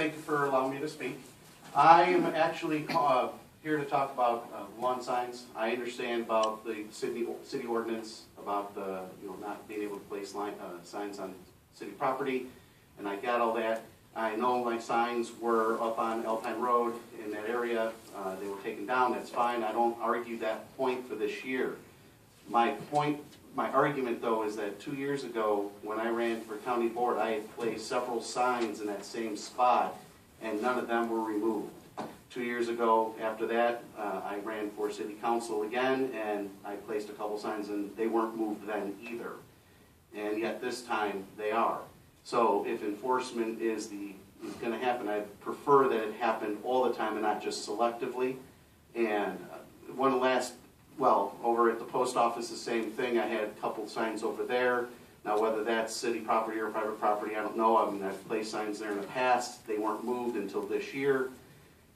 thank you for allowing me to speak. I am actually here to talk about lawn signs. I understand about the city ordinance about the not being able to place signs on city property, and I got all that. I know my signs were up on Alpine Road in that area. They were taken down. That's fine. I don't argue that point for this year. My argument though is that 2 years ago when I ran for county board, I had placed several signs in that same spot and none of them were removed. 2 years ago after that, I ran for city council again and I placed a couple signs and they weren't moved then either. And yet this time they are. So if enforcement is going to happen, I prefer that it happen all the time and not just selectively. And over at the post office, the same thing. I had a couple signs over there. Now, whether that's city property or private property, I don't know. I mean, I've placed signs there in the past. They weren't moved until this year.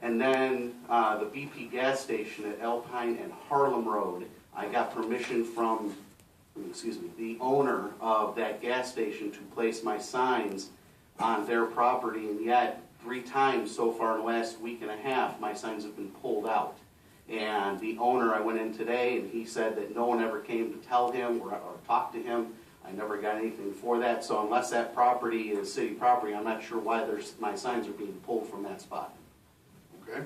And then the BP gas station at Alpine and Harlem Road, I got permission from, the owner of that gas station to place my signs on their property, and yet 3 times so far in the last week and a half, my signs have been pulled out. And the owner, I went in today and he said that no one ever came to tell him or talk to him. I never got anything for that. So unless that property is city property, I'm not sure why my signs are being pulled from that spot. Okay.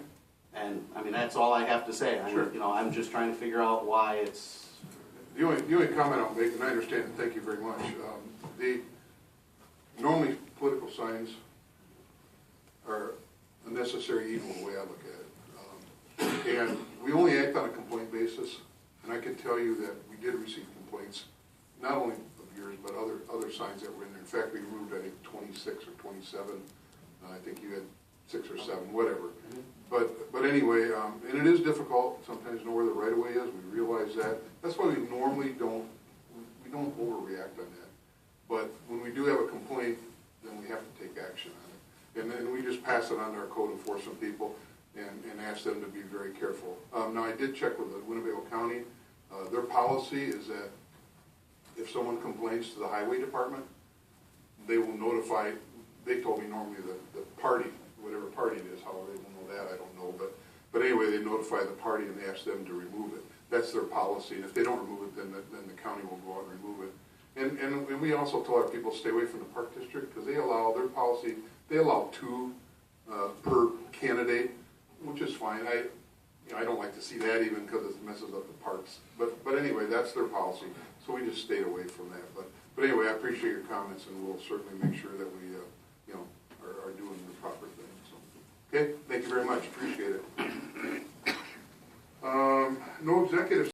And I mean, that's all I have to say. Sure. I'm just trying to figure out why it's... The only comment I'll make, and I understand, and thank you very much, normally political signs are a necessary evil the way I look at it. And we only act on a complaint basis, and I can tell you that we did receive complaints, not only of yours, but other signs that were in there. In fact, we removed, I think, 26 or 27. I think you had 6 or 7, whatever. But anyway, and it is difficult sometimes to know where the right of way is. We realize that. That's why we normally don't overreact on that. But when we do have a complaint, then we have to take action on it. And then we just pass it on to our code enforcement people and ask them to be very careful. Now, I did check with the Winnebago County. Their policy is that if someone complains to the highway department, they will notify, they told me normally the party, whatever party it is, however they will know that, I don't know. But anyway, they notify the party and they ask them to remove it. That's their policy. And if they don't remove it, then the county will go out and remove it. And we also told our people to stay away from the park district because they allow, their policy, they allow 2 per candidate, which is fine. I don't like to see that even because it messes up the parks. But anyway, that's their policy. So we just stayed away from that. But anyway, I appreciate your comments, and we'll certainly make sure that we are doing the proper thing. So, okay, thank you very much. Appreciate it. No executive